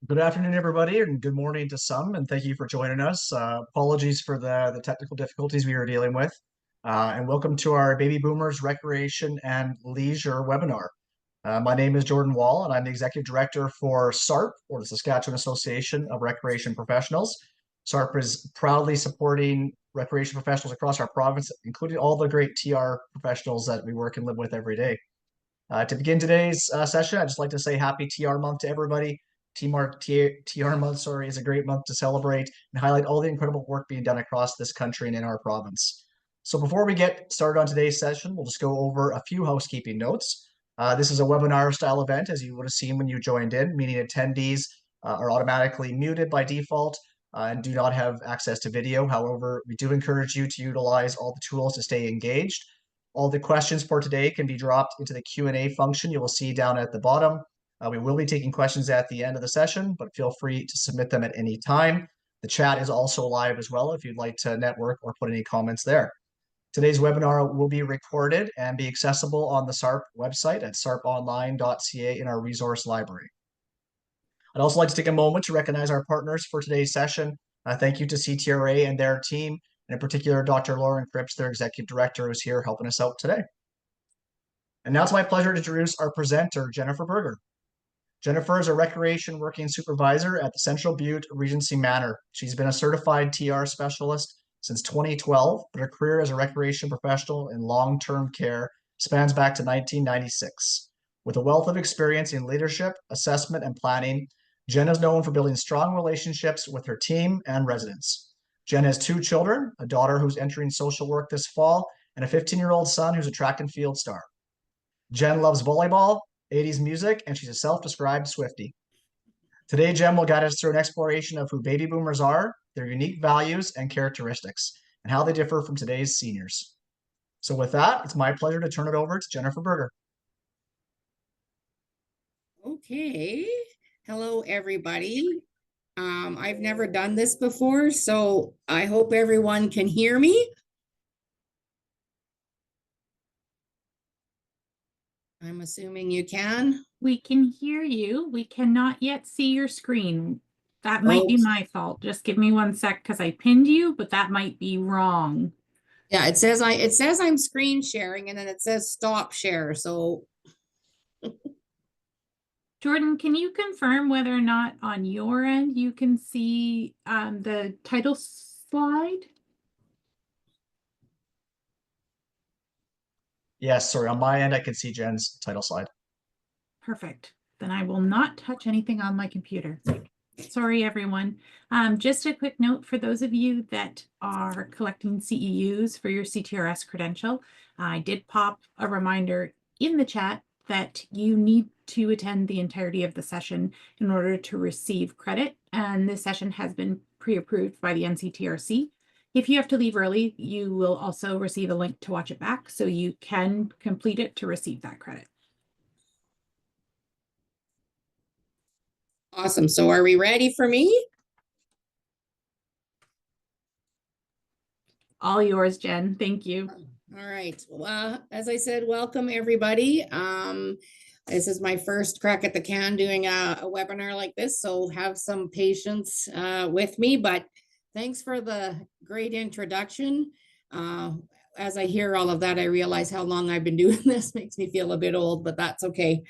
Good afternoon, everybody, and good morning to some, and thank you for joining us. Apologies for the technical difficulties we were dealing with, and welcome to our Baby Boomers Recreation and Leisure webinar. My name is Jordan Wall, and I'm the Executive Director for SARP, or the Saskatchewan Association of Recreation Professionals. SARP is proudly supporting recreation professionals across our province, including all the great TR professionals that we work and live with every day. To begin today's session, I'd just like to say happy TR month to everybody. TR month, sorry, is a great month to celebrate and highlight all the incredible work being done across this country and in our province. So before we get started on today's session, we'll just go over a few housekeeping notes. This is a webinar style event, as you would have seen when you joined in, meaning attendees are automatically muted by default and do not have access to video. However, we do encourage you to utilize all the tools to stay engaged. All the questions for today can be dropped into the Q&A function you will see down at the bottom. We will be taking questions at the end of the session, but feel free to submit them at any time. The chat is also live as well if you'd like to network or put any comments there. Today's webinar will be recorded and be accessible on the SARP website at sarponline.ca in our resource library. I'd also like to take a moment to recognize our partners for today's session. Thank you to CTRA and their team, and in particular, Dr. Lauren Cripps, their executive director, who's here helping us out today. And now it's my pleasure to introduce our presenter, Jennifer Berger. Jennifer is a recreation working supervisor at the Central Butte Regency Manor. She's been a certified TR specialist since 2012, but her career as a recreation professional in long-term care spans back to 1996. With a wealth of experience in leadership, assessment, and planning, Jen is known for building strong relationships with her team and residents. Jen has two children, a daughter who's entering social work this fall, and a 15-year-old son who's a track and field star. Jen loves volleyball, 80s music, and she's a self-described Swiftie. Today, Jen will guide us through an exploration of who baby boomers are, their unique values and characteristics, and how they differ from today's seniors. So with that, it's my pleasure to turn it over to Jennifer Berger. Okay. Hello, everybody. I've never done this before, so I hope everyone can hear me. I'm assuming you can. We can hear you. We cannot yet see your screen. That might be my fault. Just give me 1 sec because I pinned you, but that might be wrong. Yeah, it says I'm screen sharing and then it says stop share. So Jordan, can you confirm whether or not on your end you can see the title slide? Yes, sorry, on my end, I can see Jen's title slide. Perfect. Then I will not touch anything on my computer. Sorry, everyone. Just a quick note for those of you that are collecting CEUs for your CTRS credential. I did pop a reminder in the chat that you need to attend the entirety of the session in order to receive credit. And this session has been pre-approved by the NCTRC. If you have to leave early, you will also receive a link to watch it back, so you can complete it to receive that credit. awesome. So are we ready for me? All yours, Jen. Thank you. All right. Well, as I said, welcome everybody. This is my first crack at the can doing a webinar like this, so have some patience with me, but thanks for the great introduction. As I hear all of that, I realize how long I've been doing this. Makes me feel a bit old, but that's okay.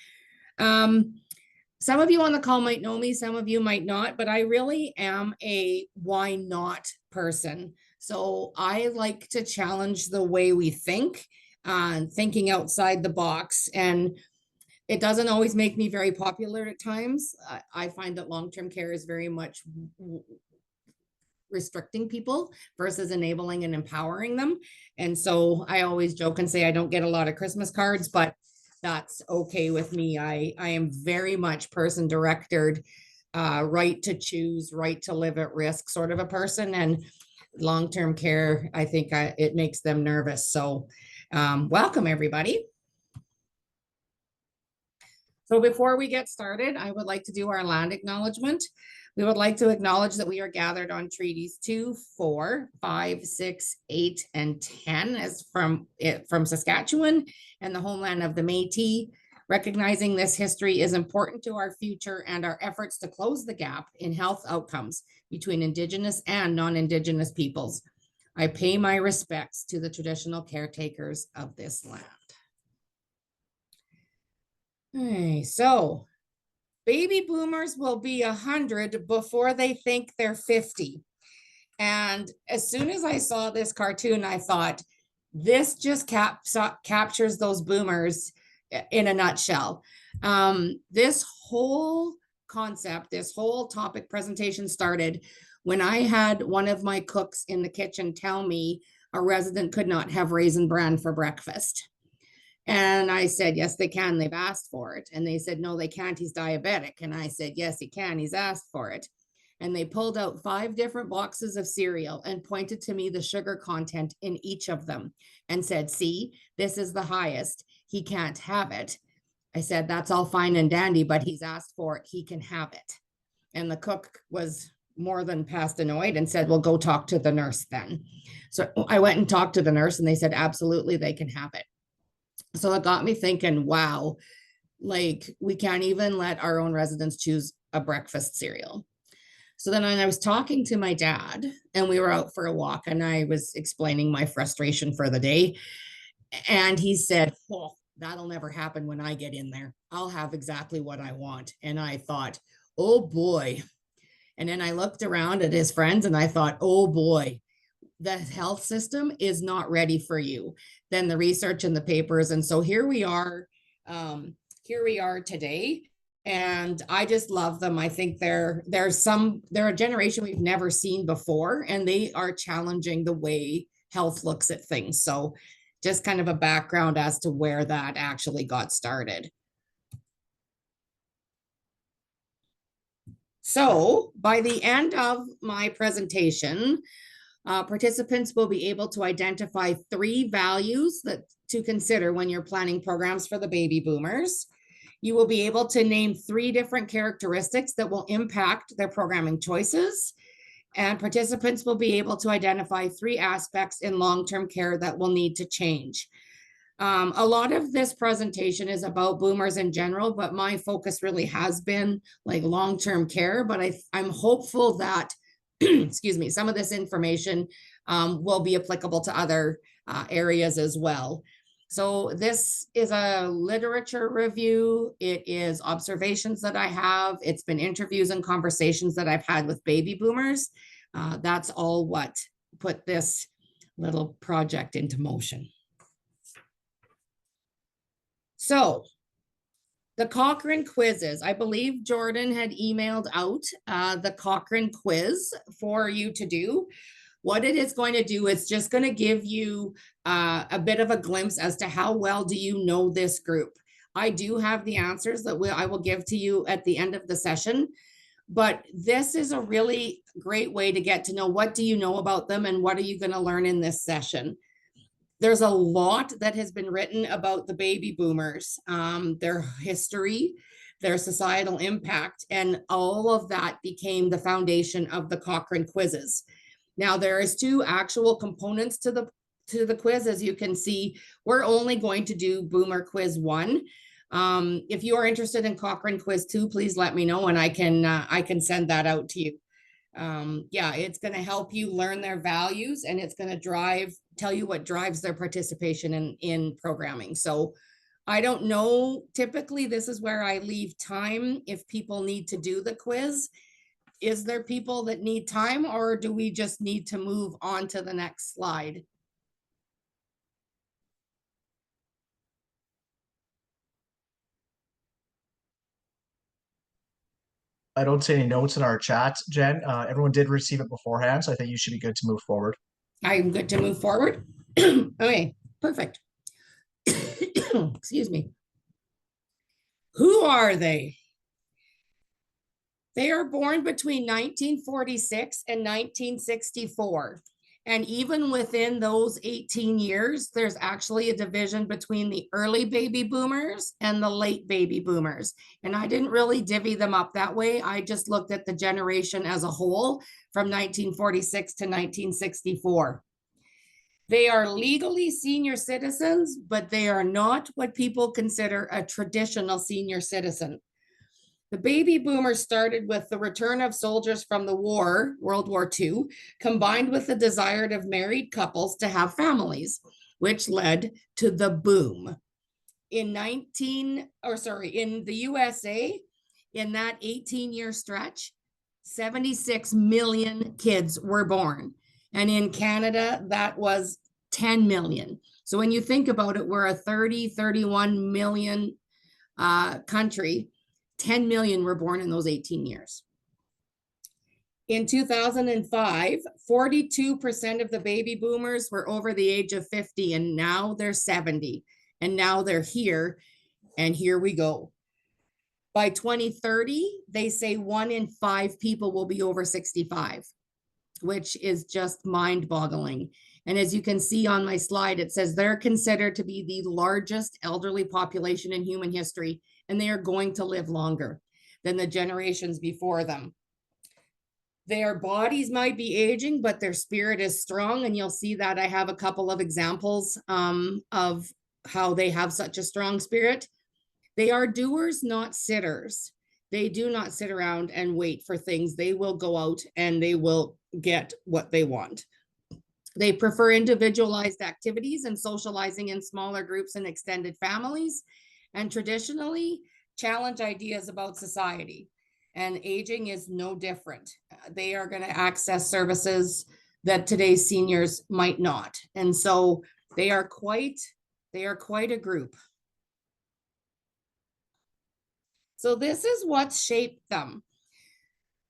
Some of you on the call might know me, some of you might not, but I really am a why not person. So I like to challenge the way we think, thinking outside the box. And it doesn't always make me very popular at times. I find that long-term care is very much restricting people versus enabling and empowering them. And so I always joke and say I don't get a lot of Christmas cards, but that's okay with me. I am very much person directed, right to choose, right to live at risk sort of a person. And long-term care, I think it makes them nervous. So welcome everybody. So before we get started, I would like to do our land acknowledgement. We would like to acknowledge that we are gathered on treaties 2, 4, 5, 6, 8, and 10 as from Saskatchewan and the homeland of the Métis. Recognizing this history is important to our future and our efforts to close the gap in health outcomes between Indigenous and non-Indigenous peoples. I pay my respects to the traditional caretakers of this land. Okay, so baby boomers will be 100 before they think they're 50. And as soon as I saw this cartoon, I thought, this just captures those boomers in a nutshell. This whole concept, this whole topic presentation started when I had one of my cooks in the kitchen tell me a resident could not have raisin bran for breakfast. And I said, yes, they can. They've asked for it. And they said, no, they can't. He's diabetic. And I said, yes, he can. He's asked for it. And they pulled out 5 different boxes of cereal and pointed to me the sugar content in each of them and said, see, this is the highest. He can't have it. I said, that's all fine and dandy, but he's asked for it. He can have it. And the cook was more than past annoyed and said, well, go talk to the nurse then. So I went and talked to the nurse and they said, absolutely, they can have it. So it got me thinking, wow, like we can't even let our own residents choose a breakfast cereal. So then I was talking to my dad and we were out for a walk and I was explaining my frustration for the day. And he said, oh, that'll never happen when I get in there. I'll have exactly what I want. And I thought, oh boy. And then I looked around at his friends and I thought, oh boy, the health system is not ready for you. Then the research and the papers. And so here we are today. And I just love them. I think they're a generation we've never seen before, and they are challenging the way health looks at things. So just kind of a background as to where that actually got started. So by the end of my presentation, participants will be able to identify 3 values to consider when you're planning programs for the baby boomers. You will be able to name 3 different characteristics that will impact their programming choices. And participants will be able to identify 3 aspects in long-term care that will need to change. A lot of this presentation is about boomers in general, but my focus really has been like long-term care. But I'm hopeful that, excuse me, some of this information will be applicable to other areas as well. So this is a literature review. It is observations that I have. It's been interviews and conversations that I've had with baby boomers. That's all what put this little project into motion. So the Cochrane quizzes, I believe Jordan had emailed out the Cochrane quiz for you to do. What it is going to do is just going to give you a bit of a glimpse as to how well do you know this group. I do have the answers that I will give to you at the end of the session, but this is a really great way to get to know what do you know about them and what are you going to learn in this session. There's a lot that has been written about the baby boomers, their history, their societal impact, and all of that became the foundation of the Cochrane quizzes. Now, there is 2 actual components to the quiz. As you can see, we're only going to do Boomer Quiz 1. If you are interested in Cochrane Quiz 2, please let me know and I can send that out to you. Yeah, it's going to help you learn their values and it's going to tell you what drives their participation in programming. So I don't know, typically this is where I leave time if people need to do the quiz. Is there people that need time or do we just need to move on to the next slide? I don't see any notes in our chat, Jen. Everyone did receive it beforehand, so I think you should be good to move forward. I'm good to move forward. Okay, perfect. Excuse me. Who are they? They are born between 1946 and 1964. And even within those 18 years, there's actually a division between the early baby boomers and the late baby boomers. And I didn't really divvy them up that way. I just looked at the generation as a whole from 1946 to 1964. They are legally senior citizens, but they are not what people consider a traditional senior citizen. The baby boomers started with the return of soldiers from the war, World War II, combined with the desire of married couples to have families, which led to the boom. In the USA, in that 18-year stretch, 76 million kids were born. And in Canada, that was 10 million. So when you think about it, we're a 31 million country. 10 million were born in those 18 years. In 2005, 42% of the baby boomers were over the age of 50, and now they're 70. And now they're here, and here we go. By 2030, they say 1 in 5 people will be over 65, which is just mind-boggling. And as you can see on my slide, it says they're considered to be the largest elderly population in human history, and they are going to live longer than the generations before them. Their bodies might be aging, but their spirit is strong. And you'll see that I have a couple of examples of how they have such a strong spirit. They are doers, not sitters. They do not sit around and wait for things. They will go out and they will get what they want. They prefer individualized activities and socializing in smaller groups and extended families, and traditionally challenge ideas about society. And aging is no different. They are going to access services that today's seniors might not. And so they are quite a group. So this is what's shaped them.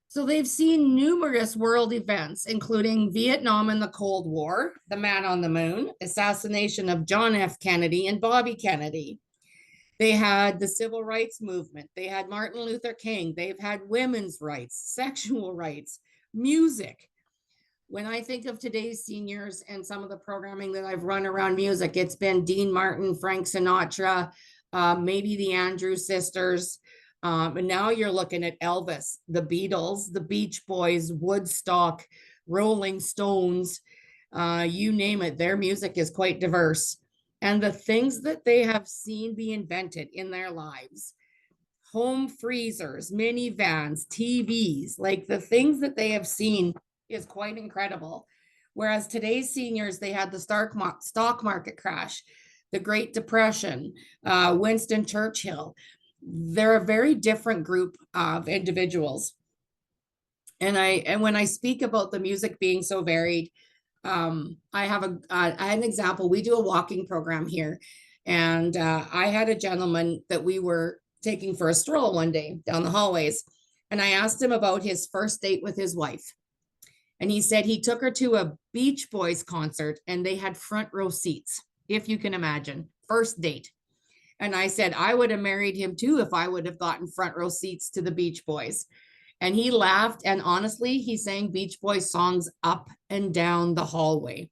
So they've seen numerous world events, including Vietnam and the Cold War, the man on the moon, assassination of John F. Kennedy and Bobby Kennedy. They had the civil rights movement. They had Martin Luther King. They've had women's rights, sexual rights, music. When I think of today's seniors and some of the programming that I've run around music, it's been Dean Martin, Frank Sinatra, maybe the Andrews Sisters. And now you're looking at Elvis, the Beatles, the Beach Boys, Woodstock, Rolling Stones, you name it. Their music is quite diverse. And the things that they have seen be invented in their lives, home freezers, minivans, TVs, like the things that they have seen is quite incredible. Whereas today's seniors, they had the stock market crash, the Great Depression, Winston Churchill. They're a very different group of individuals. And when I speak about the music being so varied, I had an example. We do a walking program here, and I had a gentleman that we were taking for a stroll one day down the hallways, and I asked him about his first date with his wife. And he said he took her to a Beach Boys concert and they had front row seats, if you can imagine, first date. And I said, I would have married him too if I would have gotten front row seats to the Beach Boys. And he laughed. And honestly, he sang Beach Boys songs up and down the hallway.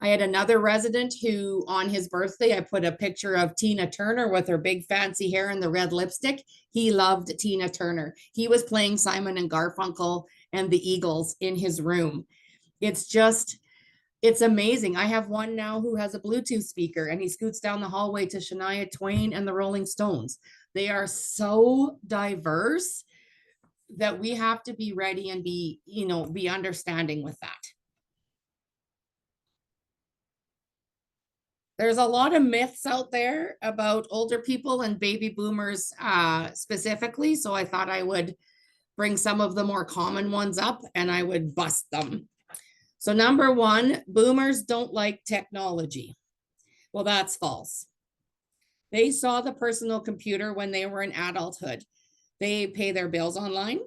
I had another resident who, on his birthday, I put a picture of Tina Turner with her big fancy hair and the red lipstick. He loved Tina Turner. He was playing Simon and Garfunkel and the Eagles in his room. It's amazing. I have one now who has a Bluetooth speaker and he scoots down the hallway to Shania Twain and the Rolling Stones. They are so diverse that we have to be ready and be understanding with that. There's a lot of myths out there about older people and baby boomers specifically. So I thought I would bring some of the more common ones up and I would bust them. So number one, boomers don't like technology. Well, that's false. They saw the personal computer when they were in adulthood. They pay their bills online.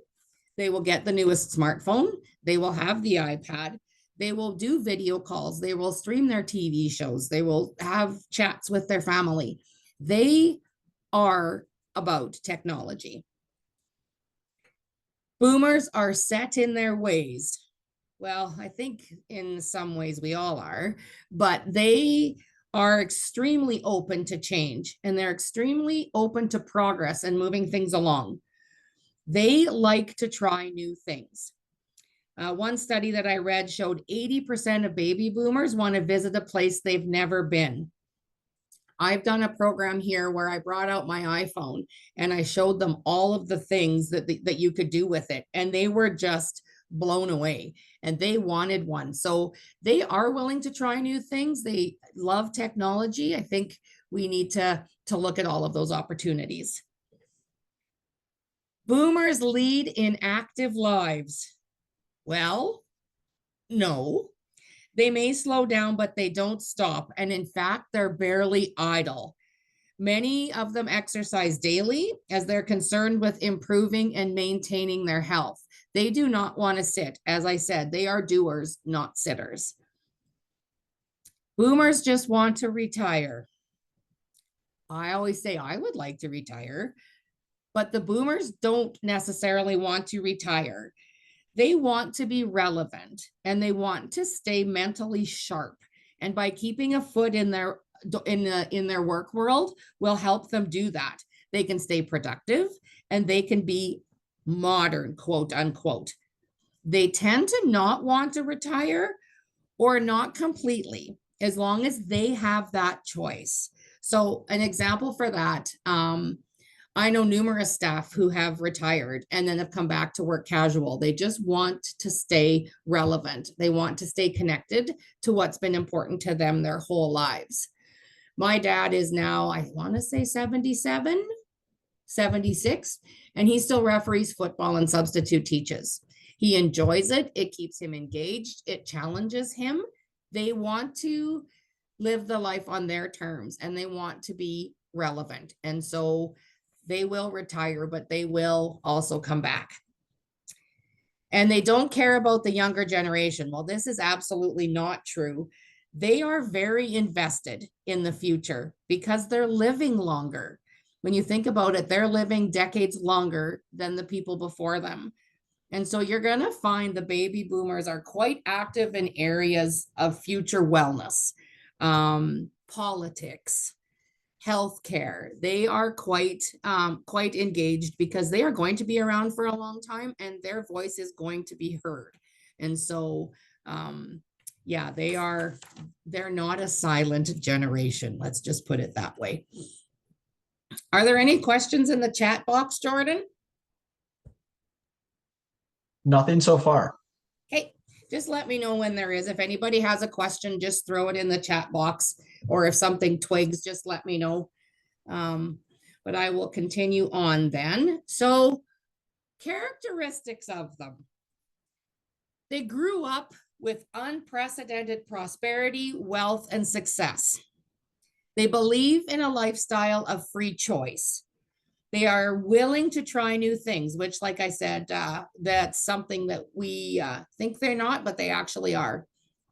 They will get the newest smartphone. They will have the iPad. They will do video calls. They will stream their TV shows. They will have chats with their family. They are about technology. Boomers are set in their ways. Well, I think in some ways we all are, but they are extremely open to change and they're extremely open to progress and moving things along. They like to try new things. One study that I read showed 80% of baby boomers want to visit a place they've never been. I've done a program here where I brought out my iPhone and I showed them all of the things that you could do with it. And they were just blown away and they wanted one. So they are willing to try new things. They love technology. I think we need to look at all of those opportunities. Boomers lead in active lives. Well, no. They may slow down, but they don't stop. And in fact, they're barely idle. Many of them exercise daily as they're concerned with improving and maintaining their health. They do not want to sit. As I said, they are doers, not sitters. Boomers just want to retire. I always say I would like to retire, but the boomers don't necessarily want to retire. They want to be relevant and they want to stay mentally sharp. And by keeping a foot in their work world will help them do that. They can stay productive and they can be modern, quote unquote. They tend to not want to retire or not completely, as long as they have that choice. So an example for that, I know numerous staff who have retired and then have come back to work casual. They just want to stay relevant. They want to stay connected to what's been important to them their whole lives. My dad is now, I want to say 77, 76, and he still referees football and substitute teaches. He enjoys it. It keeps him engaged. It challenges him. They want to live the life on their terms and they want to be relevant. And so they will retire, but they will also come back. And they don't care about the younger generation. Well, this is absolutely not true. They are very invested in the future because they're living longer. When you think about it, they're living decades longer than the people before them. And so you're going to find the baby boomers are quite active in areas of future wellness, politics, healthcare. They are quite engaged because they are going to be around for a long time and their voice is going to be heard. And so, yeah, they're not a silent generation. Let's just put it that way. Are there any questions in the chat box, Jordan? Nothing so far. Okay, just let me know when there is. If anybody has a question, just throw it in the chat box, or if something twigs, just let me know. But I will continue on then. So, characteristics of them. They grew up with unprecedented prosperity, wealth, and success. They believe in a lifestyle of free choice. They are willing to try new things, which, like I said, that's something that we think they're not, but they actually are.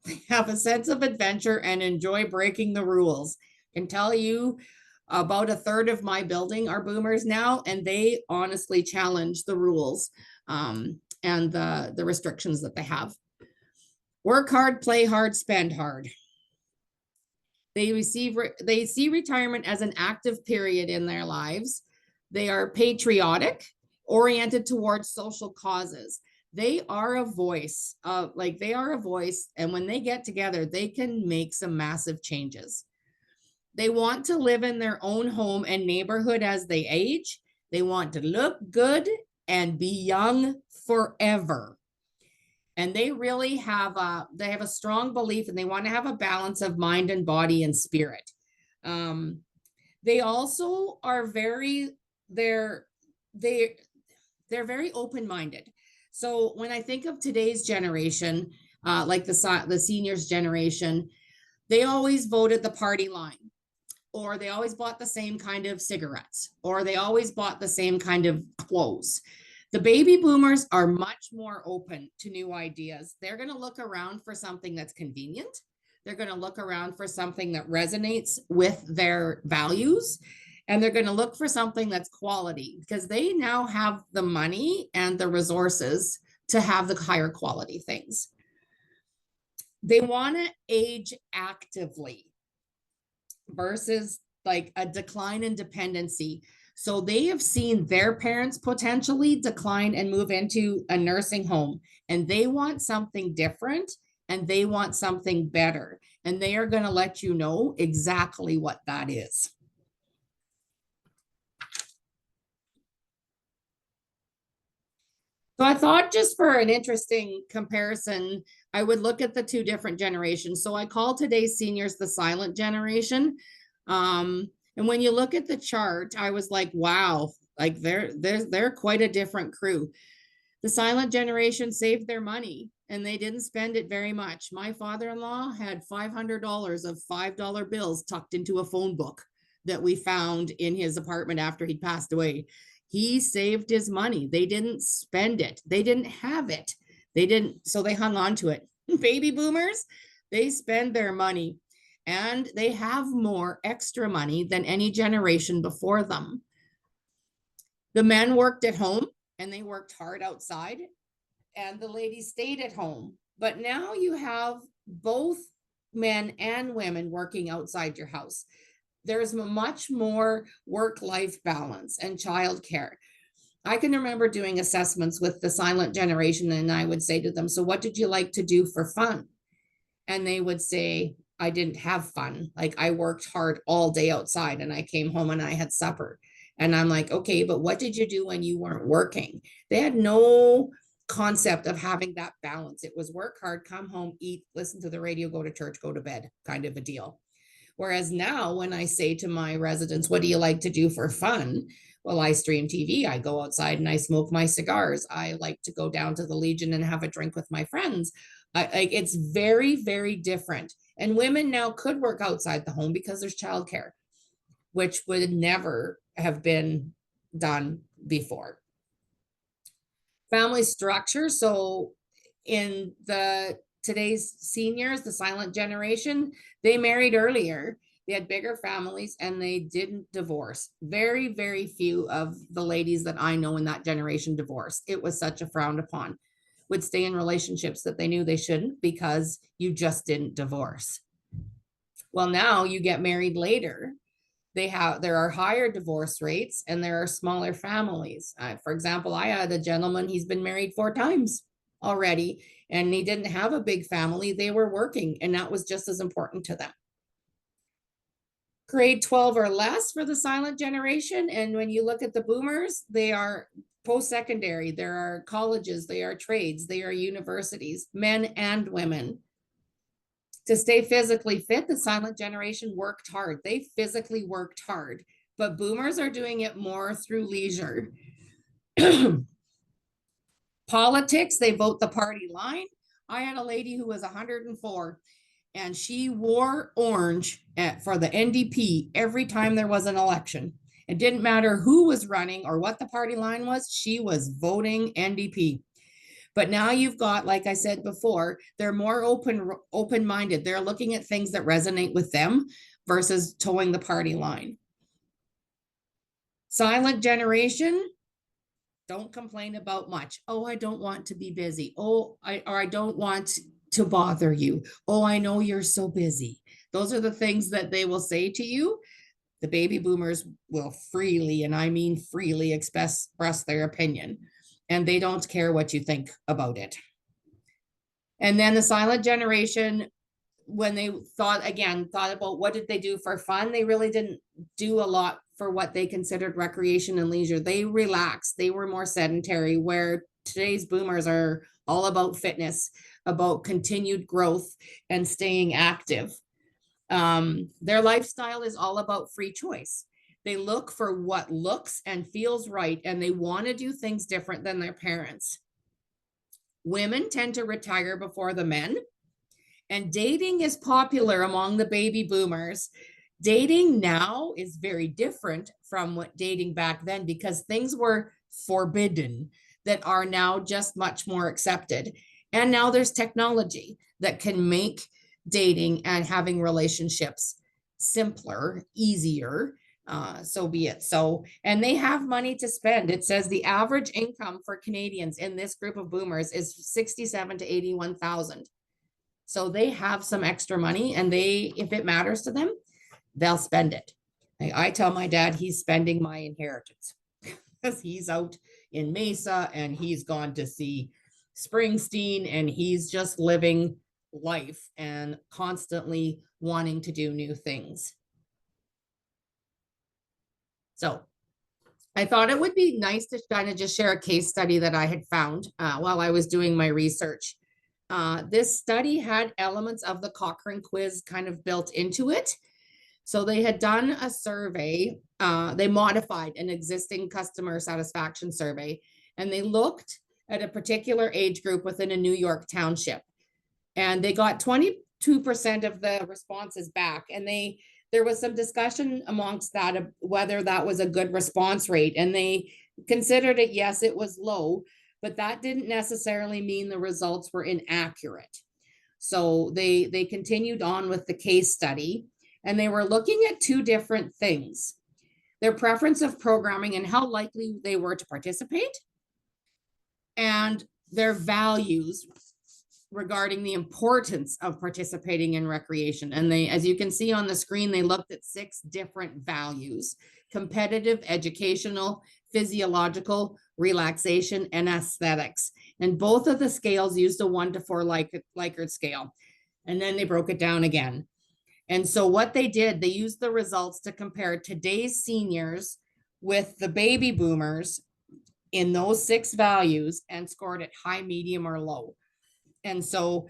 They have a sense of adventure and enjoy breaking the rules. I can tell you about a third of my building are boomers now, and they honestly challenge the rules and the restrictions that they have. Work hard, play hard, spend hard. They see retirement as an active period in their lives. They are patriotic, oriented towards social causes. They are a voice, and when they get together, they can make some massive changes. They want to live in their own home and neighborhood as they age. They want to look good and be young forever. And they really have a strong belief, and they want to have a balance of mind and body and spirit. They also are they're very open-minded. So when I think of today's generation, like the seniors generation, they always voted the party line, or they always bought the same kind of cigarettes, or they always bought the same kind of clothes. The baby boomers are much more open to new ideas. They're going to look around for something that's convenient. They're going to look around for something that resonates with their values. And they're going to look for something that's quality because they now have the money and the resources to have the higher quality things. They want to age actively versus like a decline in dependency. So they have seen their parents potentially decline and move into a nursing home, and they want something different and they want something better. And they are going to let you know exactly what that is. So I thought, just for an interesting comparison, I would look at the two different generations. So I call today's seniors the silent generation. And when you look at the chart, I was like, wow, like they're quite a different crew. The silent generation saved their money and they didn't spend it very much. My father-in-law had $500 of $5 bills tucked into a phone book that we found in his apartment after he'd passed away. He saved his money. They didn't spend it. They didn't have it. They didn't, so they hung on to it. Baby boomers, they spend their money and they have more extra money than any generation before them. The men worked at home and they worked hard outside, and the ladies stayed at home. But now you have both men and women working outside your house. There's much more work-life balance and childcare. I can remember doing assessments with the silent generation, and I would say to them, so what did you like to do for fun? And they would say, I didn't have fun. Like, I worked hard all day outside and I came home and I had supper. And I'm like, okay, but what did you do when you weren't working? They had no concept of having that balance. It was work hard, come home, eat, listen to the radio, go to church, go to bed, kind of a deal. Whereas now, when I say to my residents, what do you like to do for fun? Well, I stream TV, I go outside and I smoke my cigars. I like to go down to the Legion and have a drink with my friends. It's very, very different. And women now could work outside the home because there's childcare, which would never have been done before. Family structure. So in today's seniors, the silent generation, they married earlier, they had bigger families, and they didn't divorce. Very, very few of the ladies that I know in that generation divorced. It was such a frowned upon. Would stay in relationships that they knew they shouldn't because you just didn't divorce. Well, now you get married later. There are higher divorce rates and there are smaller families. For example, I had a gentleman, he's been married 4 times already, and he didn't have a big family. They were working, and that was just as important to them. Grade 12 or less for the silent generation. And when you look at the boomers, they are post-secondary, there are colleges, they are trades, they are universities, men and women. To stay physically fit, the silent generation worked hard. They physically worked hard, but boomers are doing it more through leisure. Politics, they vote the party line. I had a lady who was 104 and she wore orange for the NDP every time there was an election. It didn't matter who was running or what the party line was, she was voting NDP. But now you've got, like I said before, they're more open-minded. They're looking at things that resonate with them versus towing the party line. Silent generation, don't complain about much. Oh, I don't want to be busy. Oh, I don't want to bother you. Oh, I know you're so busy. Those are the things that they will say to you. The baby boomers will freely, and I mean freely, express their opinion, and they don't care what you think about it. And then the silent generation, when they thought about what did they do for fun, they really didn't do a lot for what they considered recreation and leisure. They relaxed. They were more sedentary, where today's boomers are all about fitness, about continued growth and staying active. Their lifestyle is all about free choice. They look for what looks and feels right, and they want to do things different than their parents. Women tend to retire before the men, and dating is popular among the baby boomers. Dating now is very different from what dating back then, because things were forbidden that are now just much more accepted. And now there's technology that can make dating and having relationships simpler, easier, so be it. So, and they have money to spend. It says the average income for Canadians in this group of boomers is 67 to 81,000. So they have some extra money, and if it matters to them, they'll spend it. I tell my dad he's spending my inheritance because he's out in Mesa and he's gone to see Springsteen and he's just living life and constantly wanting to do new things. So I thought it would be nice to kind of just share a case study that I had found while I was doing my research. This study had elements of the Cochrane quiz kind of built into it. So they had done a survey. They modified an existing customer satisfaction survey, and they looked at a particular age group within a New York township. And they got 22% of the responses back. And there was some discussion amongst that of whether that was a good response rate. And they considered it, yes, it was low, but that didn't necessarily mean the results were inaccurate. So they continued on with the case study, and they were looking at two different things: their preference of programming and how likely they were to participate, and their values regarding the importance of participating in recreation. And they, as you can see on the screen, they looked at 6 different values: competitive, educational, physiological, relaxation, and aesthetics. And both of the scales used a 1 to 4 Likert scale. And then they broke it down again. And so what they did, they used the results to compare today's seniors with the baby boomers in those 6 values and scored it high, medium, or low. And so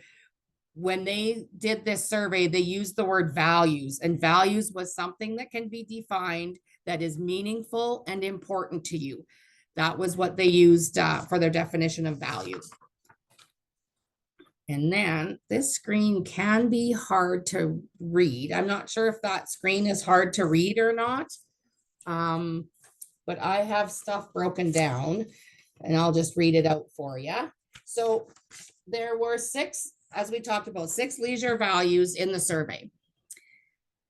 when they did this survey, they used the word values, and values was something that can be defined that is meaningful and important to you. That was what they used for their definition of values. And then this screen can be hard to read. I'm not sure if that screen is hard to read or not, but I have stuff broken down and I'll just read it out for you. So there were 6, as we talked about, 6 leisure values in the survey.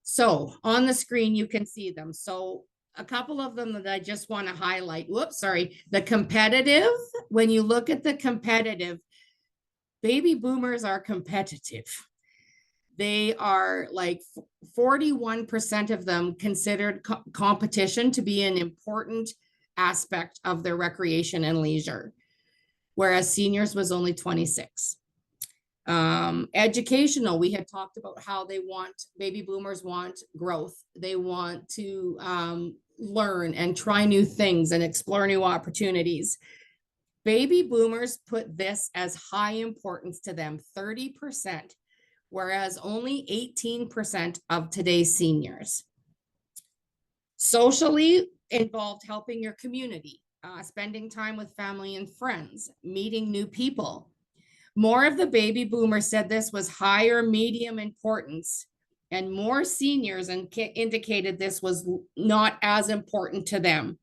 So on the screen, you can see them. So a couple of them that I just want to highlight. Whoops, sorry. The competitive, when you look at the competitive, baby boomers are competitive. They are like 41% of them considered competition to be an important aspect of their recreation and leisure, whereas seniors was only 26. Educational, we had talked about how baby boomers want growth. They want to learn and try new things and explore new opportunities. Baby boomers put this as high importance to them, 30%, whereas only 18% of today's seniors. Socially involved helping your community, spending time with family and friends, meeting new people. More of the baby boomers said this was higher, medium importance, and more seniors indicated this was not as important to them.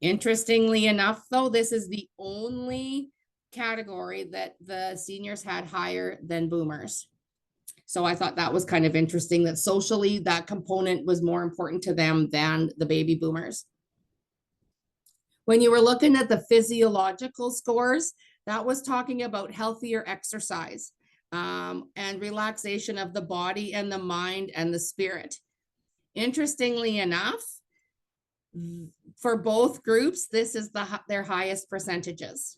Interestingly enough, though, this is the only category that the seniors had higher than boomers. So I thought that was kind of interesting that socially that component was more important to them than the baby boomers. When you were looking at the physiological scores, that was talking about healthier exercise and relaxation of the body and the mind and the spirit. Interestingly enough, for both groups, this is their highest percentages.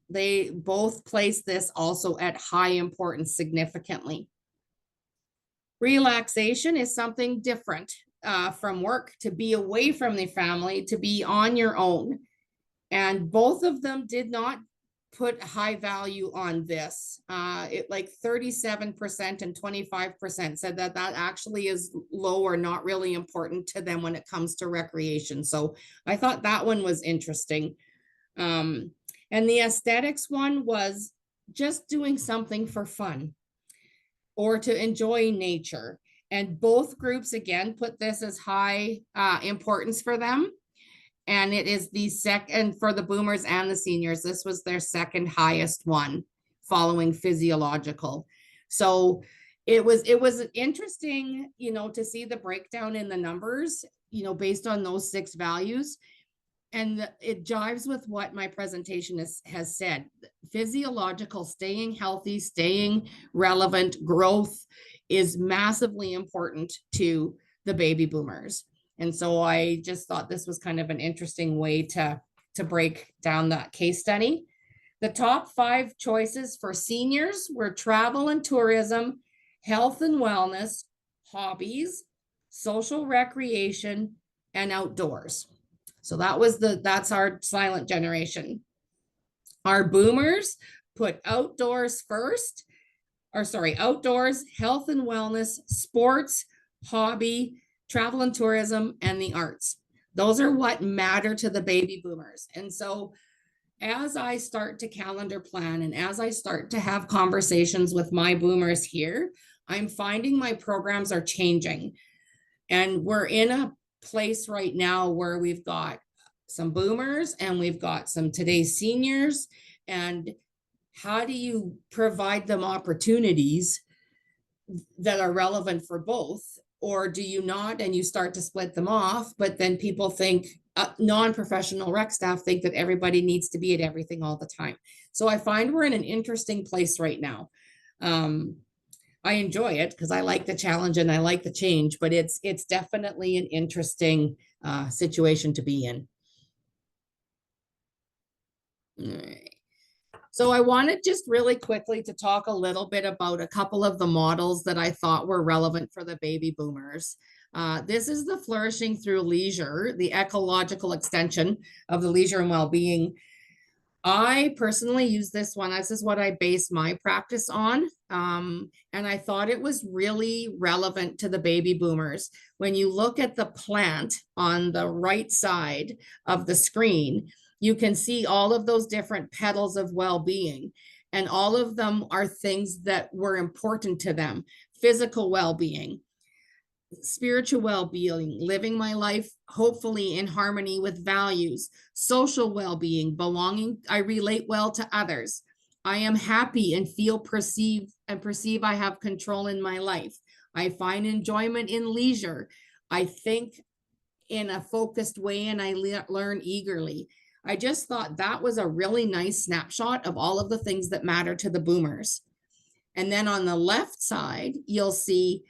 They both place this also at high importance significantly. Relaxation is something different from work, to be away from the family, to be on your own. And both of them did not put high value on this. It like 37% and 25% said that actually is low or not really important to them when it comes to recreation. So I thought that one was interesting. And the aesthetics one was just doing something for fun or to enjoy nature. And both groups, again, put this as high importance for them. And it is the second for the boomers and the seniors. This was their second highest one, following physiological. So it was interesting, to see the breakdown in the numbers, based on those 6 values. And it jives with what my presentation has said. Physiological, staying healthy, staying relevant, growth is massively important to the baby boomers. And so I just thought this was kind of an interesting way to break down that case study. The top 5 choices for seniors were travel and tourism, health and wellness, hobbies, social recreation, and outdoors. So that's our silent generation. Our boomers put outdoors first, outdoors, health and wellness, sports, hobby, travel and tourism, and the arts. Those are what matter to the baby boomers. And so as I start to calendar plan and as I start to have conversations with my boomers here, I'm finding my programs are changing. And we're in a place right now where we've got some boomers and we've got some today's seniors. And how do you provide them opportunities that are relevant for both? Or do you not, and you start to split them off, but then people think, non-professional rec staff think that everybody needs to be at everything all the time. So I find we're in an interesting place right now. I enjoy it because I like the challenge and I like the change, but it's definitely an interesting situation to be in. All right. So I wanted just really quickly to talk a little bit about a couple of the models that I thought were relevant for the baby boomers. This is the Flourishing Through Leisure, the ecological extension of the leisure and well-being. I personally use this one. This is what I base my practice on. And I thought it was really relevant to the baby boomers. When you look at the plant on the right side of the screen, you can see all of those different petals of well-being. And all of them are things that were important to them. Physical well-being, spiritual well-being, living my life hopefully in harmony with values, social well-being, belonging, I relate well to others. I am happy and perceive I have control in my life. I find enjoyment in leisure. I think in a focused way and I learn eagerly. I just thought that was a really nice snapshot of all of the things that matter to the boomers. And then on the left side, you'll see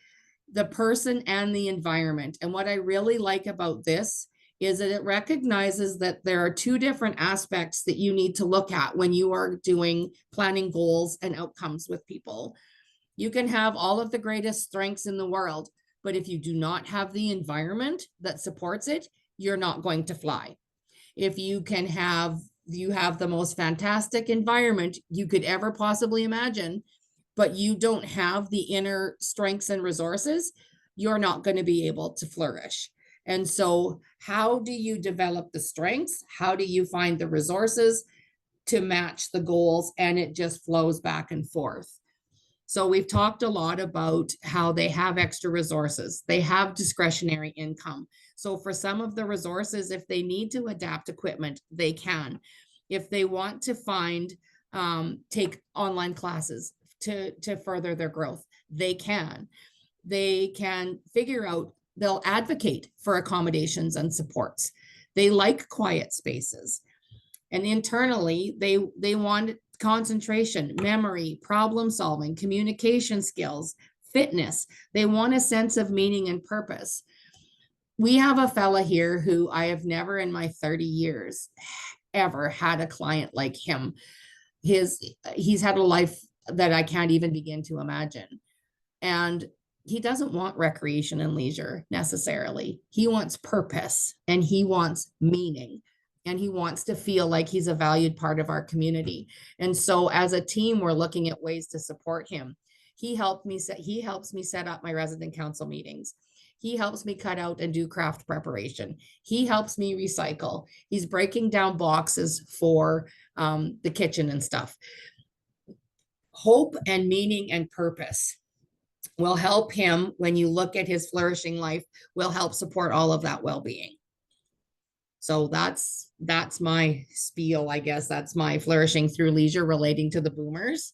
the person and the environment. And what I really like about this is that it recognizes that there are 2 different aspects that you need to look at when you are doing planning goals and outcomes with people. You can have all of the greatest strengths in the world, but if you do not have the environment that supports it, you're not going to fly. If you have the most fantastic environment you could ever possibly imagine, but you don't have the inner strengths and resources, you're not going to be able to flourish. And so how do you develop the strengths? How do you find the resources to match the goals? And it just flows back and forth. So we've talked a lot about how they have extra resources. They have discretionary income. So for some of the resources, if they need to adapt equipment, they can. If they want to take online classes to further their growth, they can. They can figure out, they'll advocate for accommodations and supports. They like quiet spaces. And internally, they want concentration, memory, problem solving, communication skills, fitness. They want a sense of meaning and purpose. We have a fella here who I have never in my 30 years ever had a client like him. He's had a life that I can't even begin to imagine. And he doesn't want recreation and leisure necessarily. He wants purpose and he wants meaning. And he wants to feel like he's a valued part of our community. And so as a team, we're looking at ways to support him. He helps me set up my resident council meetings. He helps me cut out and do craft preparation. He helps me recycle. He's breaking down boxes for the kitchen and stuff. Hope and meaning and purpose will help him, when you look at his flourishing life, will help support all of that well-being. So that's my spiel, I guess. That's my flourishing through leisure relating to the boomers.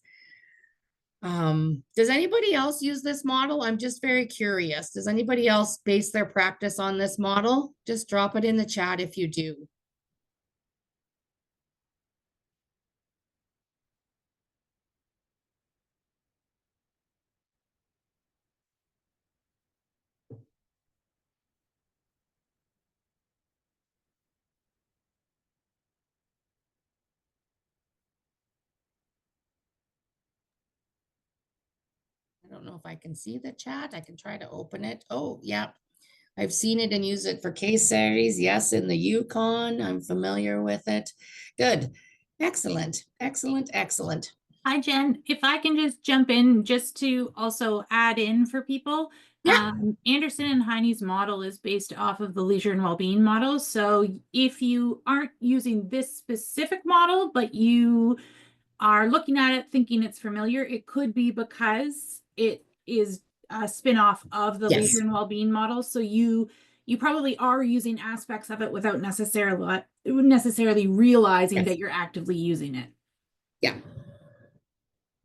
Does anybody else use this model? I'm just very curious. Does anybody else base their practice on this model? Just drop it in the chat if you do. if I can see the chat. I can try to open it. Oh, yeah. I've seen it and used it for case studies. Yes, in the Yukon. I'm familiar with it. Good. Excellent. Excellent. Excellent. Hi, Jen. If I can just jump in just to also add in for people. Yeah. Anderson and Heine's model is based off of the leisure and well-being model. So if you aren't using this specific model, but you are looking at it thinking it's familiar, it could be because it is a spin-off of the Yes. leisure and well-being model. So you probably are using aspects of it without necessarily realizing Yes. that you're actively using it. Yeah.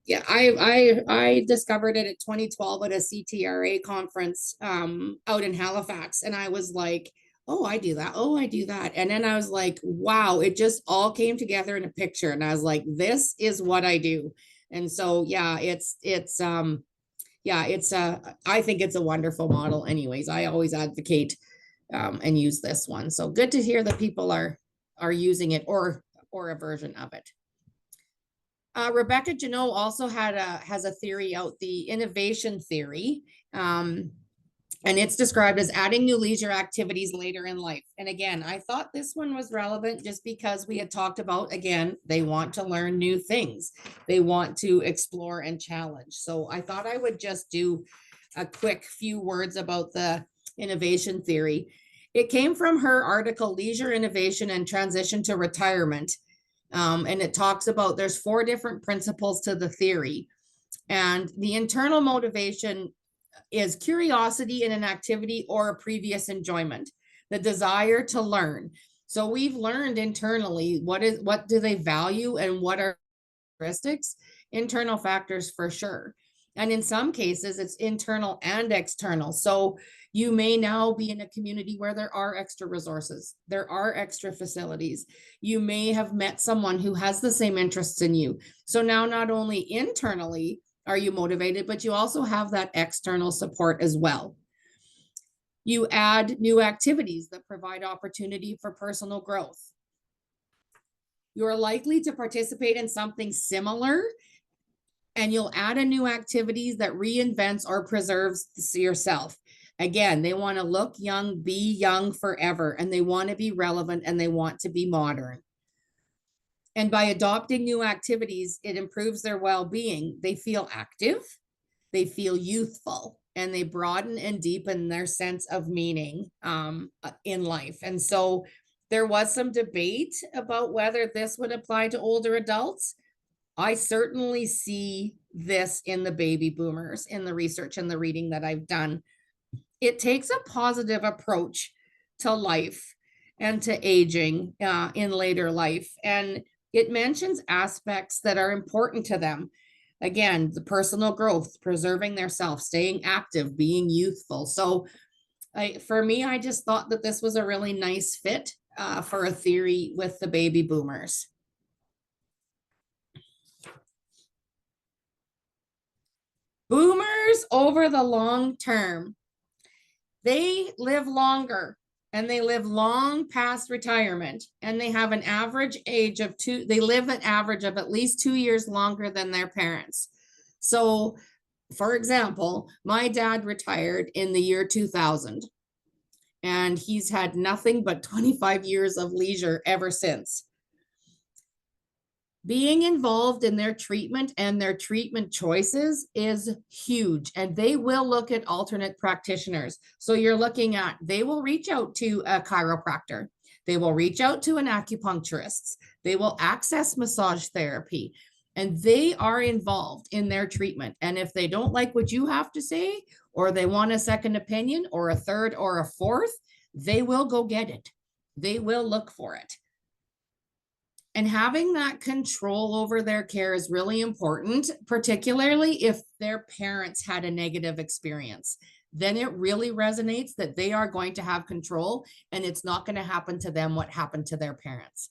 Yeah, I discovered it at 2012 at a CTRA conference out in Halifax, and I was like, oh, I do that. Oh, I do that. And then I was like, wow, it just all came together in a picture. And I was like, this is what I do. And so yeah, I think it's a wonderful model. Anyways, I always advocate and use this one. So good to hear that people are using it or a version of it. Rebecca Janot also has a theory out, the innovation theory, and it's described as adding new leisure activities later in life. And again, I thought this one was relevant just because we had talked about, again, they want to learn new things. They want to explore and challenge. So I thought I would just do a quick few words about the innovation theory. It came from her article, Leisure, Innovation, and Transition to Retirement. And it talks about there's 4 different principles to the theory. And the internal motivation is curiosity in an activity or a previous enjoyment, the desire to learn. So we've learned internally what do they value and what are characteristics, internal factors for sure. And in some cases, it's internal and external. So you may now be in a community where there are extra resources, there are extra facilities. You may have met someone who has the same interests in you. So now not only internally are you motivated, but you also have that external support as well. You add new activities that provide opportunity for personal growth. You're likely to participate in something similar, and you'll add a new activities that reinvents or preserves yourself. Again, they want to look young, be young forever, and they want to be relevant and they want to be modern. And by adopting new activities, it improves their well-being. They feel active, they feel youthful, and they broaden and deepen their sense of meaning in life. And so there was some debate about whether this would apply to older adults. I certainly see this in the baby boomers in the research and the reading that I've done. It takes a positive approach to life and to aging in later life. And it mentions aspects that are important to them. Again, the personal growth, preserving their self, staying active, being youthful. So for me, I just thought that this was a really nice fit for a theory with the baby boomers. Boomers over the long term, they live longer and they live long past retirement, and they have an average age of they live an average of at least 2 years longer than their parents. So for example, my dad retired in the year 2000, and he's had nothing but 25 years of leisure ever since. Being involved in their treatment and their treatment choices is huge, and they will look at alternate practitioners. So you're looking at, they will reach out to a chiropractor, they will reach out to an acupuncturist, they will access massage therapy, and they are involved in their treatment. And if they don't like what you have to say, or they want a second opinion or a third or a fourth, they will go get it. They will look for it. And having that control over their care is really important, particularly if their parents had a negative experience. Then it really resonates that they are going to have control, and it's not going to happen to them what happened to their parents.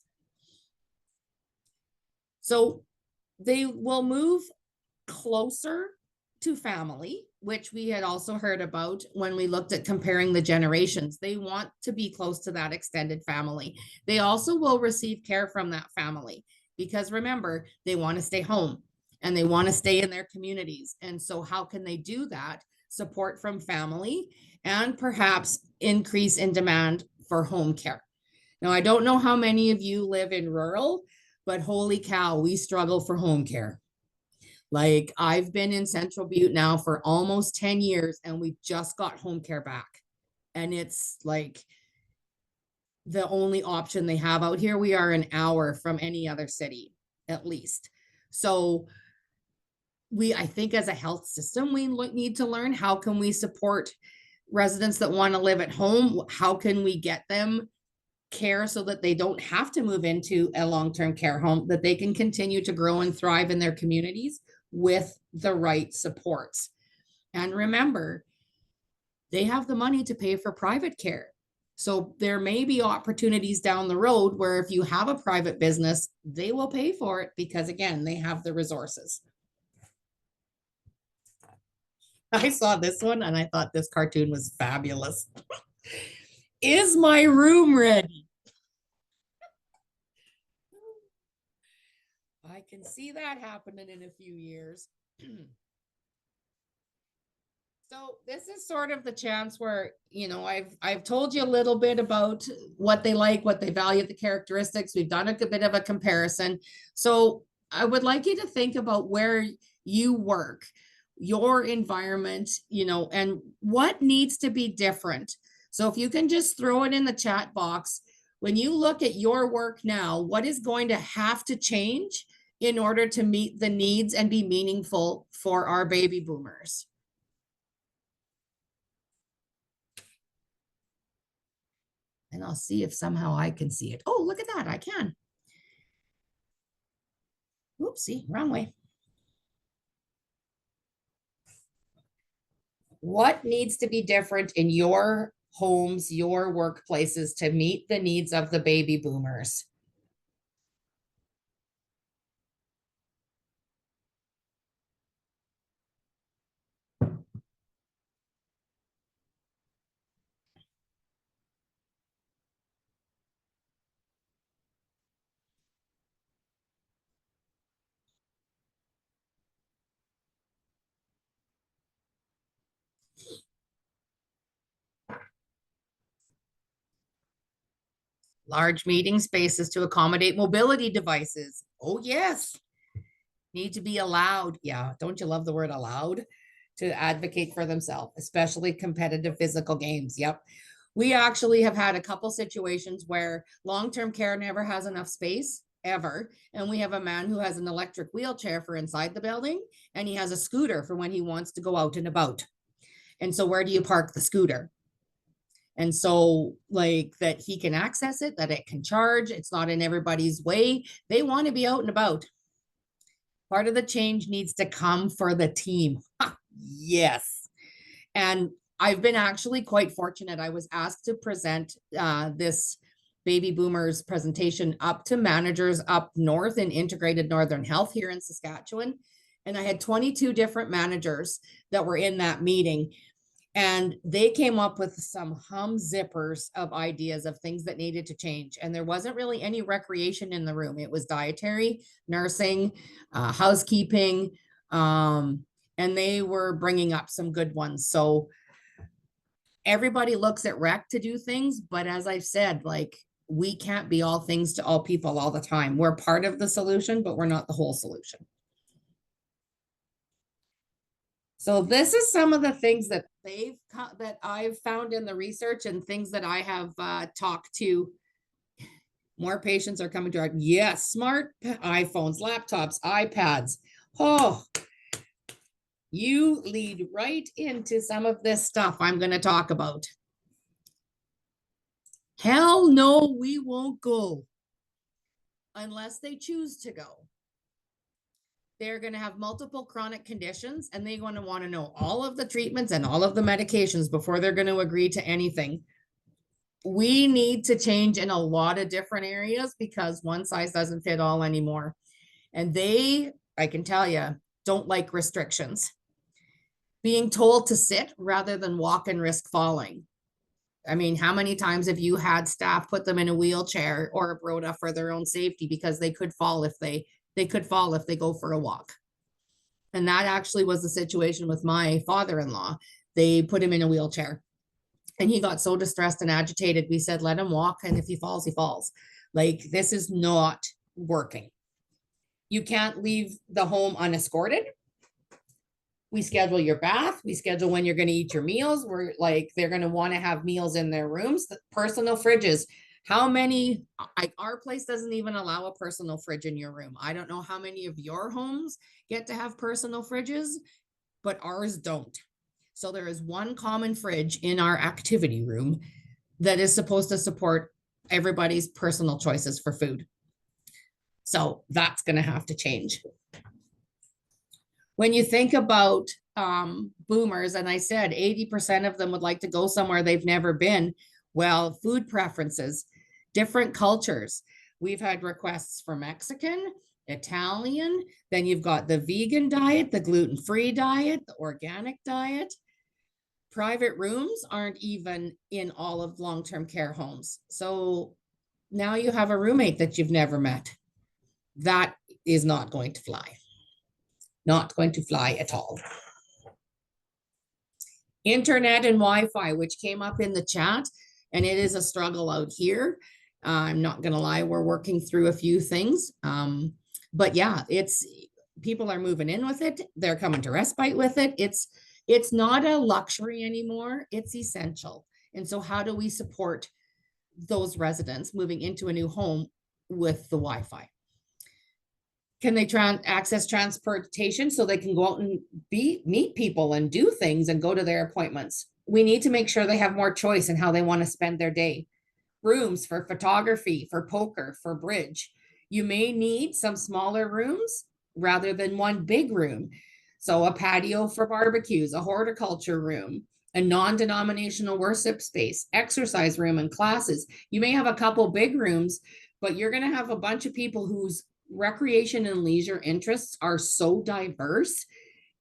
So they will move closer to family, which we had also heard about when we looked at comparing the generations. They want to be close to that extended family. They also will receive care from that family, because remember, they want to stay home and they want to stay in their communities. And so how can they do that? Support from family and perhaps increase in demand for home care. Now, I don't know how many of you live in rural, but holy cow, we struggle for home care. Like, I've been in Central Butte now for almost 10 years and we just got home care back. And it's like the only option they have out here. We are an hour from any other city, at least. So I think as a health system, we need to learn, how can we support residents that want to live at home? How can we get them care so that they don't have to move into a long-term care home, that they can continue to grow and thrive in their communities with the right supports? And remember, they have the money to pay for private care. So there may be opportunities down the road where if you have a private business, they will pay for it because, again, they have the resources. I saw this one and I thought this cartoon was fabulous. Is my room ready? I can see that happening in a few years. So this is sort of the chance where, I've told you a little bit about what they like, what they value, the characteristics. We've done a bit of a comparison. So I would like you to think about where you work, your environment, and what needs to be different. So if you can just throw it in the chat box, when you look at your work now, what is going to have to change in order to meet the needs and be meaningful for our baby boomers? And I'll see if somehow I can see it. Oh, look at that. I can. Oopsie, wrong way. What needs to be different in your homes, your workplaces to meet the needs of the baby boomers? Large meeting spaces to accommodate mobility devices. Oh, yes. Need to be allowed. Yeah. Don't you love the word allowed? To advocate for themselves, especially competitive physical games. Yep. We actually have had a couple situations where long-term care never has enough space ever. And we have a man who has an electric wheelchair for inside the building, and he has a scooter for when he wants to go out and about. And so where do you park the scooter? And so, like, that he can access it, that it can charge, it's not in everybody's way. They want to be out and about. Part of the change needs to come for the team. Yes. And I've been actually quite fortunate. I was asked to present this baby boomers presentation up to managers up north in integrated northern health here in Saskatchewan. And I had 22 different managers that were in that meeting. And they came up with some zippers of ideas of things that needed to change. And there wasn't really any recreation in the room. It was dietary, nursing, housekeeping, and they were bringing up some good ones. So everybody looks at rec to do things. But as I've said, like, we can't be all things to all people all the time. We're part of the solution, but we're not the whole solution. So this is some of the things that I've found in the research and things that I have talked to. More patients are coming to our, yes, smart iPhones, laptops, iPads. Oh, you lead right into some of this stuff I'm going to talk about. Hell no, we won't go unless they choose to go. They're going to have multiple chronic conditions, and they're going to want to know all of the treatments and all of the medications before they're going to agree to anything. We need to change in a lot of different areas because one size doesn't fit all anymore. And I can tell you, don't like restrictions. Being told to sit rather than walk and risk falling. I mean, how many times have you had staff put them in a wheelchair or a Broda for their own safety because they could fall if they go for a walk? And that actually was the situation with my father-in-law. They put him in a wheelchair and he got so distressed and agitated. We said, let him walk. And if he falls, he falls. Like, this is not working. You can't leave the home unescorted. We schedule your bath. We schedule when you're going to eat your meals. We're like, they're going to want to have meals in their rooms, personal fridges. How many, our place doesn't even allow a personal fridge in your room. I don't know how many of your homes get to have personal fridges, but ours don't. So there is one common fridge in our activity room that is supposed to support everybody's personal choices for food. So that's going to have to change. When you think about boomers, and I said 80% of them would like to go somewhere they've never been. Well, food preferences, different cultures. We've had requests for Mexican, Italian, then you've got the vegan diet, the gluten-free diet, the organic diet. Private rooms aren't even in all of long-term care homes. So now you have a roommate that you've never met. That is not going to fly. Not going to fly at all. Internet and Wi-Fi, which came up in the chat, and it is a struggle out here. I'm not going to lie, we're working through a few things. But yeah, people are moving in with it. They're coming to respite with it. It's not a luxury anymore. It's essential. And so how do we support those residents moving into a new home with the Wi-Fi? Can they access transportation so they can go out and meet people and do things and go to their appointments? We need to make sure they have more choice in how they want to spend their day. Rooms for photography, for poker, for bridge. You may need some smaller rooms rather than one big room. So a patio for barbecues, a horticulture room, a non-denominational worship space, exercise room and classes. You may have a couple big rooms, but you're going to have a bunch of people whose recreation and leisure interests are so diverse,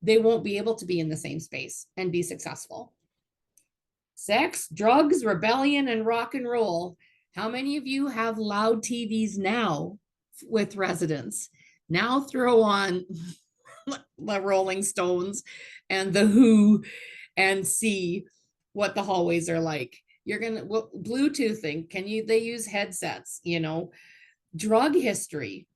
they won't be able to be in the same space and be successful. Sex, drugs, rebellion, and rock and roll. How many of you have loud TVs now with residents? Now throw on the Rolling Stones and the Who and see what the hallways are like. You're gonna Bluetoothing. They use headsets, drug history.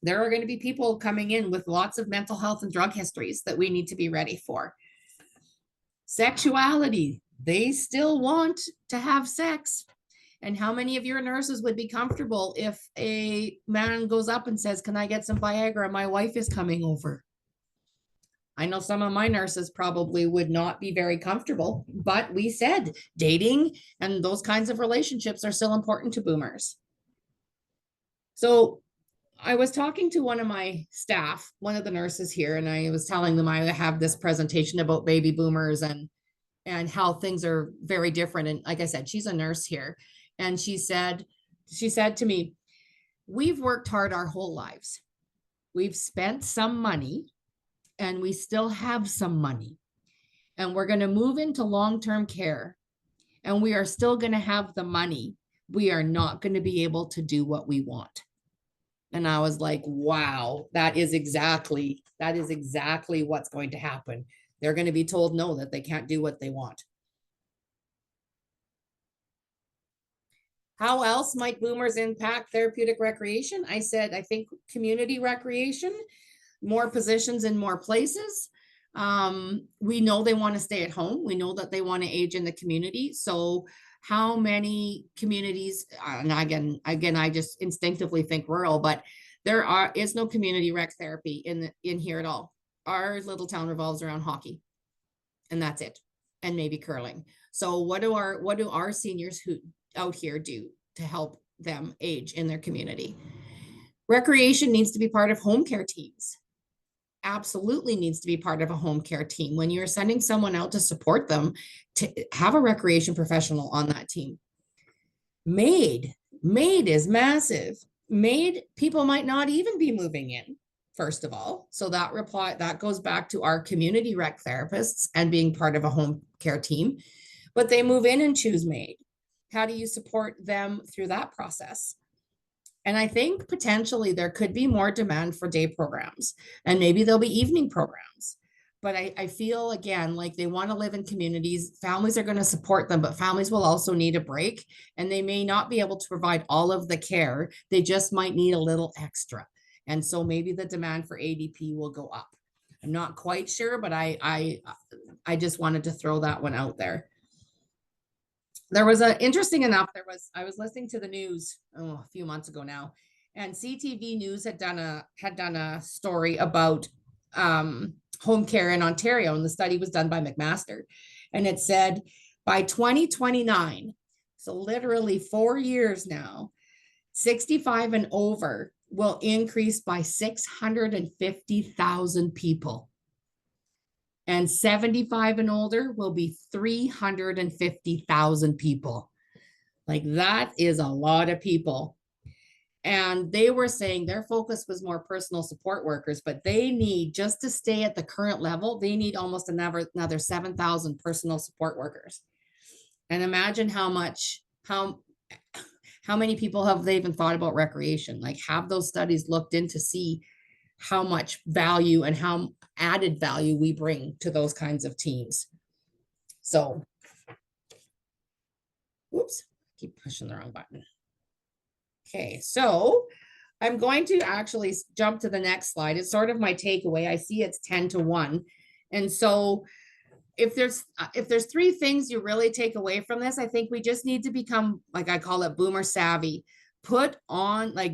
There are going to be people coming in with lots of mental health and drug histories that we need to be ready for. Sexuality, they still want to have sex. And how many of your nurses would be comfortable if a man goes up and says, can I get some Viagra? My wife is coming over. I know some of my nurses probably would not be very comfortable, but we said dating and those kinds of relationships are still important to boomers. So I was talking to one of my staff, one of the nurses here, and I was telling them I have this presentation about baby boomers and how things are very different. And like I said, she's a nurse here. And she said to me, we've worked hard our whole lives. We've spent some money and we still have some money. And we're going to move into long-term care and we are still going to have the money. We are not going to be able to do what we want. And I was like, wow, that is exactly what's going to happen. They're going to be told no, that they can't do what they want. How else might boomers impact therapeutic recreation? I said, I think community recreation, more positions in more places. We know they want to stay at home. We know that they want to age in the community. So how many communities, and again, I just instinctively think rural, but there is no community rec therapy in here at all. Our little town revolves around hockey and that's it. And maybe curling. So what do our seniors who out here do to help them age in their community? Recreation needs to be part of home care teams. Absolutely needs to be part of a home care team. When you're sending someone out to support them, to have a recreation professional on that team. Maid is massive. Maid, people might not even be moving in, first of all. So that goes back to our community rec therapists and being part of a home care team, but they move in and choose maid. How do you support them through that process? And I think potentially there could be more demand for day programs, and maybe there'll be evening programs. But I feel again like they want to live in communities. Families are going to support them, but families will also need a break, and they may not be able to provide all of the care. They just might need a little extra. And so maybe the demand for ADP will go up. I'm not quite sure, but I just wanted to throw that one out there. There was a interesting enough, I was listening to the news a few months ago now, and CTV News had done a story about home care in Ontario, and the study was done by McMaster, and it said by 2029, so literally 4 years now, 65 and over will increase by 650,000 people. And 75 and older will be 350,000 people. Like that is a lot of people. And they were saying their focus was more personal support workers, but they need, just to stay at the current level, they need almost another 7,000 personal support workers. And imagine how many people have they even thought about recreation? Like, have those studies looked in to see how much value and how added value we bring to those kinds of teams. So, whoops, keep pushing the wrong button. Okay, so I'm going to actually jump to the next slide. It's sort of my takeaway. I see it's 10-1. And so if there's 3 things you really take away from this, I think we just need to become, like I call it, boomer savvy. Put on, like,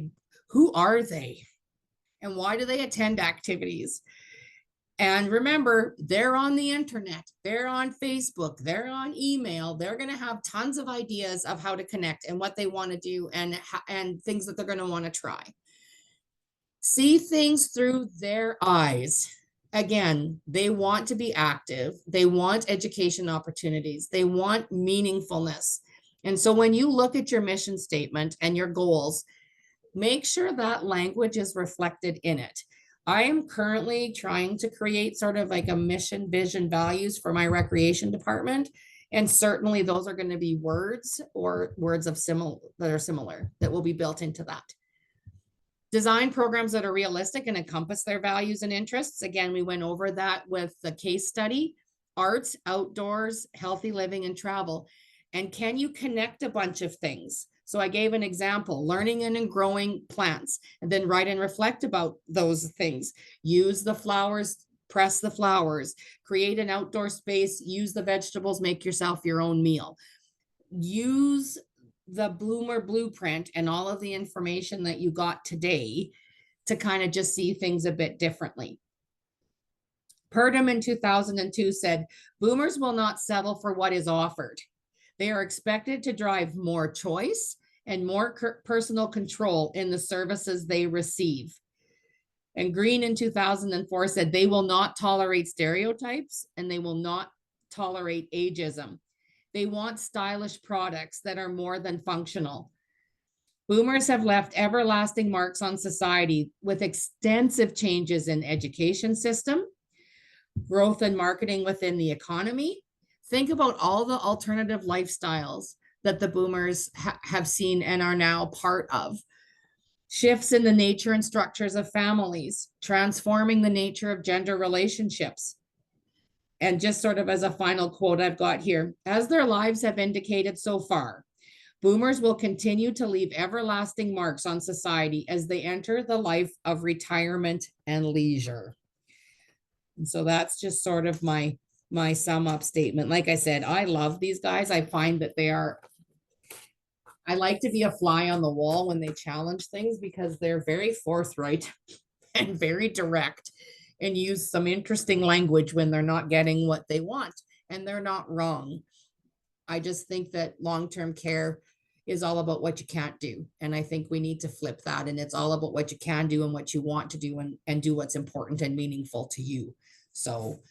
who are they? And why do they attend activities? And remember, they're on the internet, they're on Facebook, they're on email. They're going to have tons of ideas of how to connect and what they want to do and things that they're going to want to try. See things through their eyes. Again, they want to be active. They want education opportunities. They want meaningfulness. And so when you look at your mission statement and your goals, make sure that language is reflected in it. I am currently trying to create sort of like a mission, vision, values for my recreation department. And certainly those are going to be words or words of similar that will be built into that. Design programs that are realistic and encompass their values and interests. Again, we went over that with the case study, arts, outdoors, healthy living, and travel. And can you connect a bunch of things? So I gave an example, learning and growing plants, and then write and reflect about those things. Use the flowers, press the flowers, create an outdoor space, use the vegetables, make yourself your own meal. Use the Bloomer Blueprint and all of the information that you got today to kind of just see things a bit differently. Purdom in 2002 said, boomers will not settle for what is offered. They are expected to drive more choice and more personal control in the services they receive. And Green in 2004 said they will not tolerate stereotypes and they will not tolerate ageism. They want stylish products that are more than functional. Boomers have left everlasting marks on society with extensive changes in education system, growth and marketing within the economy. Think about all the alternative lifestyles that the boomers have seen and are now part of. Shifts in the nature and structures of families, transforming the nature of gender relationships. And just sort of as a final quote I've got here, as their lives have indicated so far, boomers will continue to leave everlasting marks on society as they enter the life of retirement and leisure. And so that's just sort of my sum up statement. Like I said, I love these guys. I find that I like to be a fly on the wall when they challenge things because they're very forthright and very direct and use some interesting language when they're not getting what they want, and they're not wrong. I just think that long-term care is all about what you can't do. And I think we need to flip that. And it's all about what you can do and what you want to do and do what's important and meaningful to you. So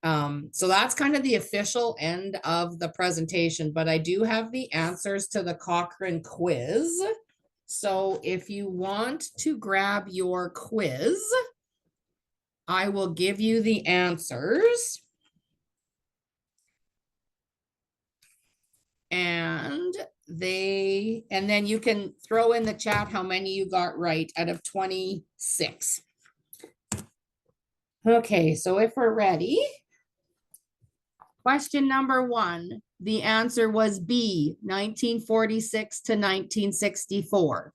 that's kind of the official end of the presentation, but I do have the answers to the Cochrane quiz. So if you want to grab your quiz, I will give you the answers. And and then you can throw in the chat how many you got right out of 26. Okay, so if we're ready, question number 1, the answer was B, 1946 to 1964.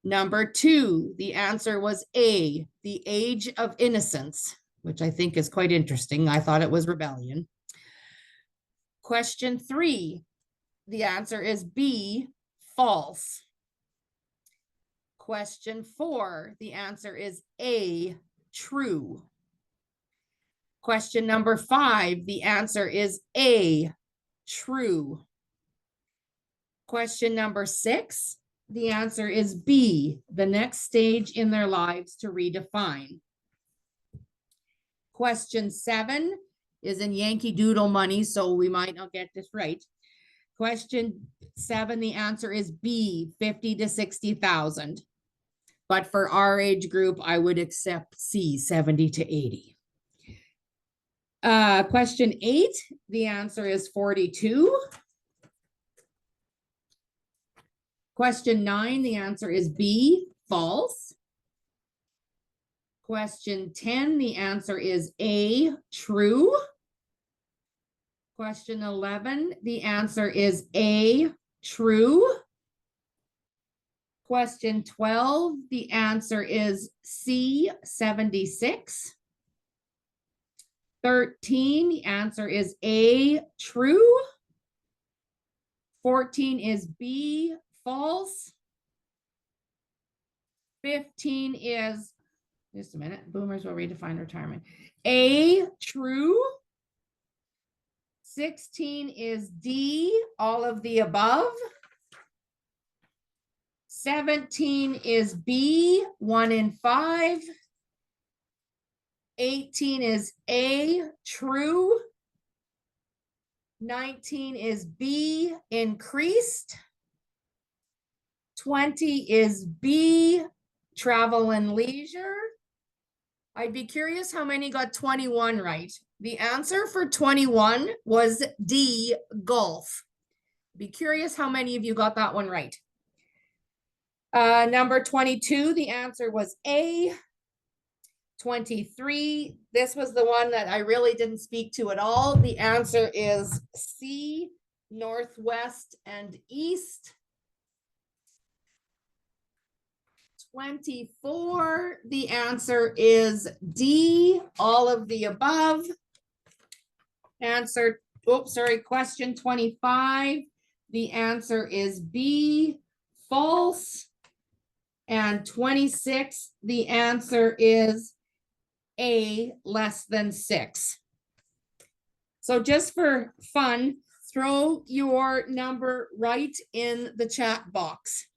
Number 2, the answer was A, the Age of Innocence, which I think is quite interesting. I thought it was rebellion. Question 3, the answer is B, false. Question 4, the answer is A, true. Question number 5, the answer is A, true. Question number 6, the answer is B, the next stage in their lives to redefine. Question 7 is in Yankee Doodle money, so we might not get this right. Question 7, the answer is B, 50 to 60,000. But for our age group, I would accept C, 70 to 80. Question 8, the answer is 42. Question 9, the answer is B, false. Question 10, the answer is A, true. Question 11, the answer is A, true. Question 12, the answer is C, 76. 13, the answer is A, true. 14 is B, false. 15 is, just a minute, boomers will redefine retirement. A, true. 16 is D, all of the above. 17 is B, 1 in 5. 18 is A, true. 19 is B, increased. 20 is B, travel and leisure. I'd be curious how many got 21 right. The answer for 21 was D, golf. Be curious how many of you got that one right. Number 22, the answer was A. 23, this was the one that I really didn't speak to at all. The answer is C, northwest and east. 24, the answer is D, all of the above. Answer, oops, sorry, question 25, the answer is B, false. And 26, the answer is A, less than 6. So just for fun, throw your number right in the chat box.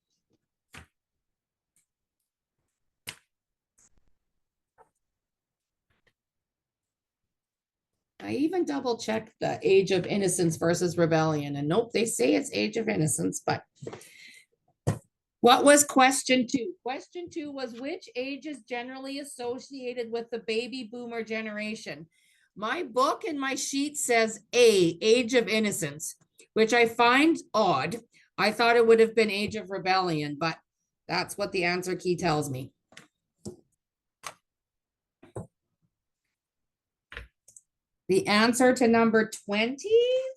I even double checked the age of innocence versus rebellion, and nope, they say it's age of innocence, but what was question 2? Question 2 was, which age is generally associated with the baby boomer generation? My book and my sheet says A, age of innocence, which I find odd. I thought it would have been age of rebellion, but that's what the answer key tells me. The answer to number 20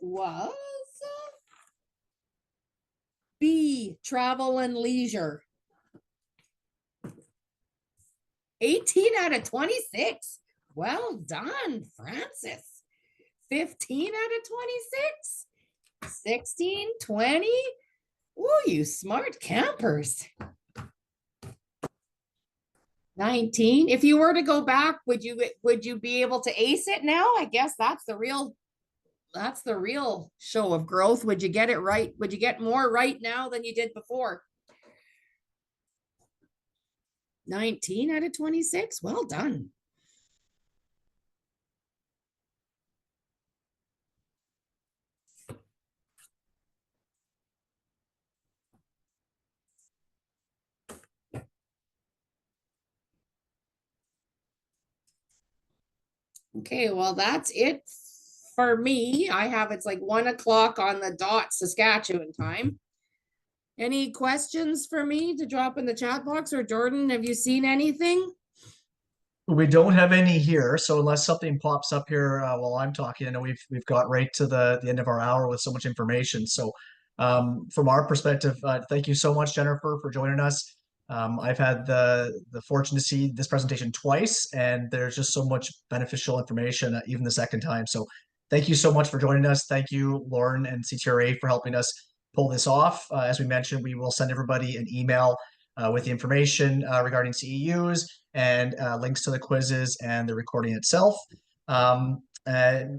was B, travel and leisure. 18 out of 26. Well done, Francis. 15 out of 26. 16, 20. Oh, you smart campers. 19. If you were to go back, would you be able to ace it now? I guess that's the real show of growth. Would you get it right? Would you get more right now than you did before? 19 out of 26. Well done. Okay, well, that's it for me. I have it's like 1 o'clock on the dot Saskatchewan time. Any questions for me to drop in the chat box, or Jordan, have you seen anything? We don't have any here, so unless something pops up here while I'm talking, I know we've got right to the end of our hour with so much information. So, from our perspective, thank you so much, Jennifer, for joining us. I've had the fortune to see this presentation twice, and there's just so much beneficial information, even the second time. So, thank you so much for joining us. Thank you, Lauren and CTRA, for helping us pull this off. As we mentioned, we will send everybody an email with the information regarding CEUs and links to the quizzes and the recording itself.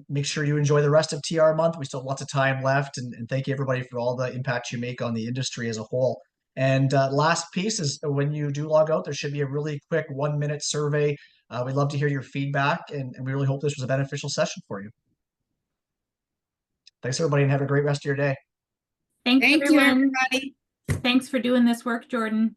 Make sure you enjoy the rest of TR month. We still have lots of time left, and thank you everybody for all the impact you make on the industry as a whole. And last piece is when you do log out, there should be a really quick 1-minute survey. We'd love to hear your feedback, and we really hope this was a beneficial session for you. Thanks everybody, and have a great rest of your day. Thank Thank you, everyone. everybody. Thanks for doing this work, Jordan.